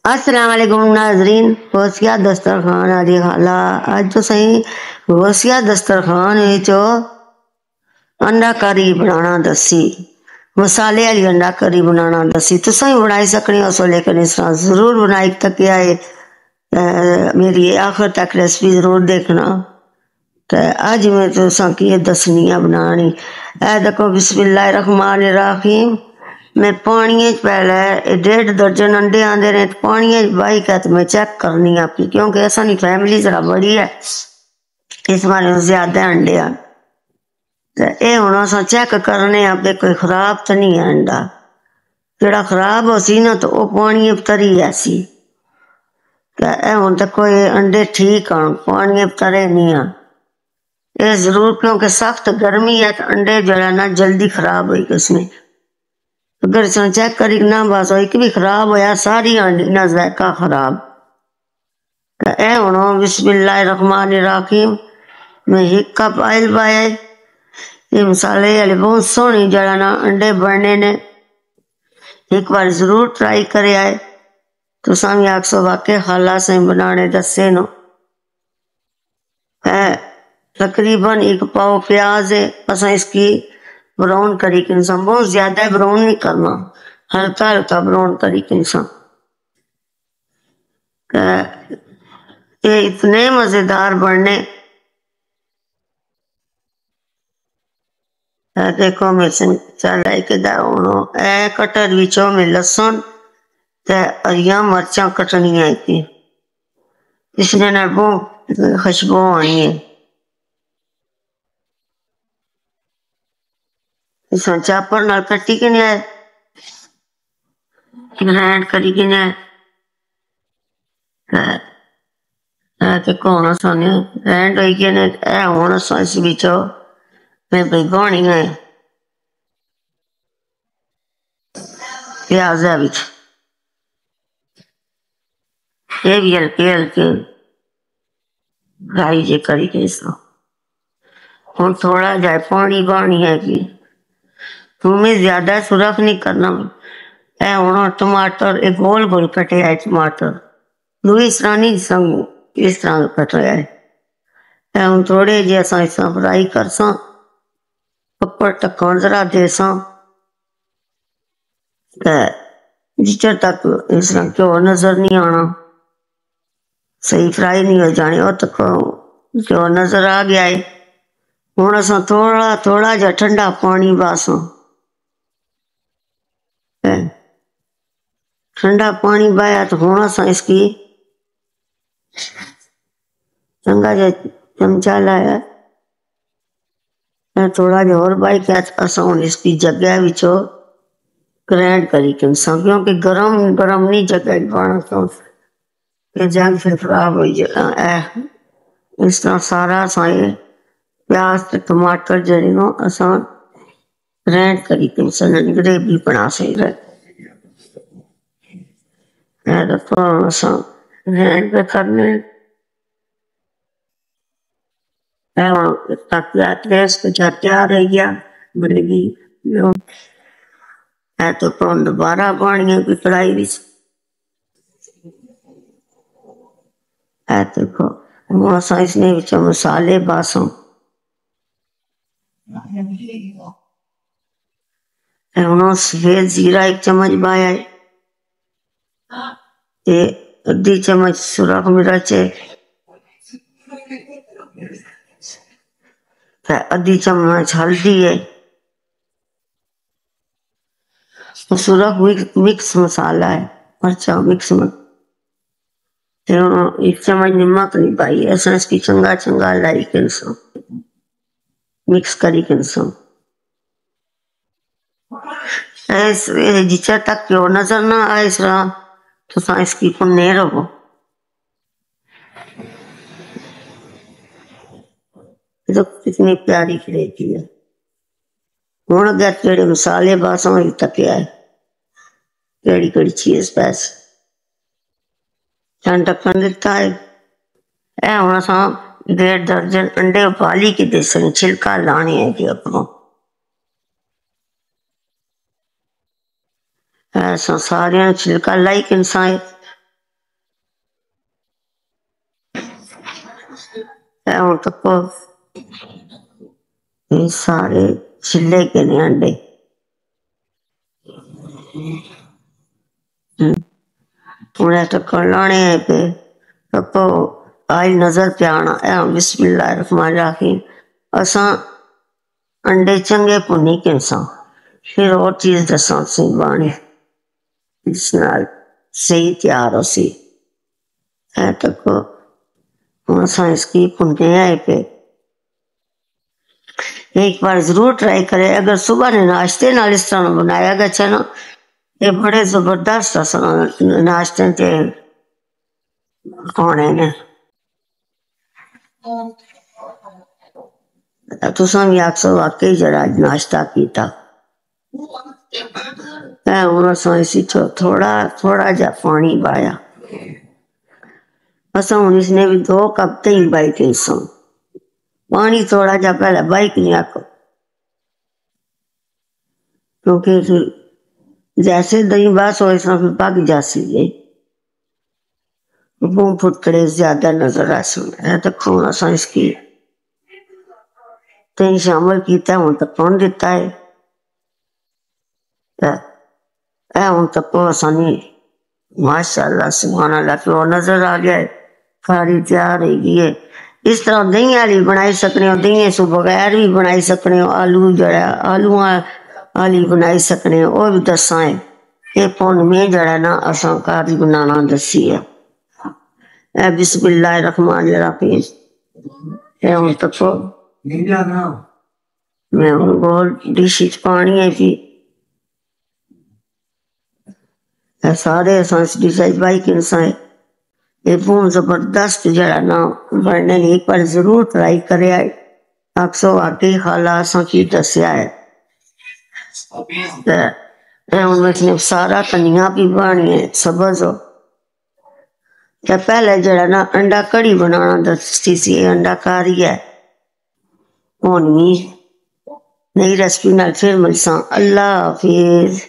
अस्सलाम वालेकुम नाजरीन। होशिया दस्तरखान आदि खाला अज तो सही होशिया दस्तरखान अंडा करी बनाना दसी, मसाले वाली अंडा करी बनाना दसी। तुसा भी बनाई सकनी हो, लेकिन इस तरह जरूर बनाई तक आए। मेरी आखिर तक रेसिपी जरूर देखना। तो अज मैं तुसा की दसनी बनानी। ए देखो, बिस्मिल्लाह रहमान रहीम। मैं पानी पहले 1.5 दर्जन अंडे आंदे ने, पानी बही के मैं चेक करनी आपकी, क्योंकि ऐसा नहीं फैमिली जरा बड़ी है, इस बार ज्यादा अंडे आ। तो ये हूँ अस चेक करने आप कोई खराब तो नहीं है अंडा। जोड़ा खराब हो सी ना तो वह पानी तरी ऐसी। तो हूँ तो कोई अंडे ठीक आ, पानी तरे नहीं आ। ये जरूर, क्योंकि सख्त गर्मी है तो अंडे जरा ना जल्दी खराब हुई उसमें। अगर चेक करी ना बस एक भी खराब होया, सारी अंडी ना जायका खराब। तो ए हूँ बिस्मिल्लाह रहमान रहीम। मैं 1 कप ऑयल पाया। ये मसाले वाले बहुत सोहनी जरा ना अंडे बनने ने। एक बार जरूर ट्राई करे आए। तो भी आखो वाकई खाला से बनाने दसे नो। तकरीबन 1 पाव प्याज है, असा इसकी ब्राउन करी के इंसान, बहुत ज्यादा ब्राउन नहीं करना, हल्का हल्का ब्राउन करी के इंसान। ये इतने मजेदार बनने। देखो मैं चल के कटर बिचो में लसन हरिया मर्चा कटनिया थी, इसने ना बहुत खुशबू आनी है। इसमें चापर नाल कटी के आए, ग्राइंड करी के आए। देखो हूँ साने ग्राइंड हो गए। हूँ अस इस बिचो मैं भिगोनी है प्याज बिच। ये भी हल्के हल्के फ्राई जे करी के इसको। हूँ थोड़ा जा पानी पानी है कि तुम्हें ज्यादा सुरख नहीं करना। हूँ टमाटर एक गोल गोल कटे है, टमाटर दू इस तरह नहीं संग इस तरह कट रहा है। हूँ थोड़े जे अस इस तरह फ्राई कर ऊपर ढक्कन जरा दे जिचर तक इस तरह घ्यो नजर नहीं आना, सही फ्राई नहीं हो जाने, और तक घ्यो नजर आ गया है। हूँ अस थोड़ा थोड़ा जा ठंडा पानी पास, ठंडा पानी पाया तो हूँ अस इसकी चंगा जा चमचा लाया, थोड़ा जा और पाई के अस हूँ इसकी जगह बिचो ग्राइंड करी के, क्योंकि गरम गरम नहीं जगह पाना तो जंग फिर खराब हो जाए। इस तरह सारा साए प्याज टमाटर जड़ी नो अस ग्राइंड करी के ग्रेवी बना सकते। ग्राइंड करने तैयार रह गया बनेगी। तो दोबारा पानी की कढ़ाई भी देखो हूँ अस इसने मसाले पासों। हूँ सफेद जीरा 1 चम्मच पाया है, आधी चम्मच सुरख मिर्च है, आधी चम्मच हल्दी है, सुरख मिक्स मसाला है, मर्चा मिक्स में 1 चम्मच नमक नहीं पाई। ऐसा इसकी चंगा चंगा लाई के मिक्स करी के जिचर तक घ्यो नजर ना आए इस तरह तो इसकी भुनने रहो। तो कितनी प्यारी खिलेती है। हूँ अगर जेड़े मसाले बासा तकिया है केड़ी केड़ी चीज पैस ढक्कन दिता है। हूँ अस 1.5 दर्जन अंडे उबाली के देसन छिलका लाने है कि अपनों ऐसा सारे छिलका लाई के इंसान हूँ तको ये सारे छिले के ने अंडे उन्हें टक्कर लाने है पे तको आई नजर पे आना है बिस्मिल्लाहिर्रहमानिर्रहीम असा अंडे चंगे भुनी के फिर और चीज दसा सी बाणी इस नाल सही तैयार हो सी है तको असा इसकी भुनते आए पे एक बार जरूर ट्राई करे अगर सुबह ने नाश्ते नाल इस तरह बनाया गया ना ये बड़े जबरदस्त नाश्ते के खाने ने तुसा भी आखो वाकई जरा नाश्ता किया हूँ असा इसी थोड़ा थोड़ा जा पानी पाया असा हूँ इसने भी 2 कप दही बाई के पानी थोड़ा जा पहले बाइक नहीं आको क्योंकि जैसे दही बस हो इस फिर पक जासी है मुंह फुटकड़े ज्यादा नजर आ सुन तो खून असा इसकी दही शामिल किया हूँ तो कौन दिता है हूँ तको असानी माशाअल्लाह सुभान अल्लाह प्यो नजर आ गया खारी तैयार है इस तरह दही वाली बनाई सकने हो दही सु बगैर भी बनाई सकने हो आलू जड़ा आलू वाली बनाई सकने हो वो भी दसा है ये पुन में जड़ा ना असा घर ही बनाना दसी है बिस्मिल्लाहिर्रहमानिर्रहीम है हूँ तको मैं हूँ गोल डिश पानी है जी सारे डिश बाई के ये बहुत जबरदस्त जरा ना बनने एक बार जरूर ट्राई करे अक्सो वाकई खाला असा की दसिया है उसने सारा धनिया भी बनी है सब्ज हो पहले जरा ना अंडा कड़ी बनाना दसती सी अंडा कारी है हूँ भी नई रेसिपी नाल फिर मिलसा अल्लाह हाफिज।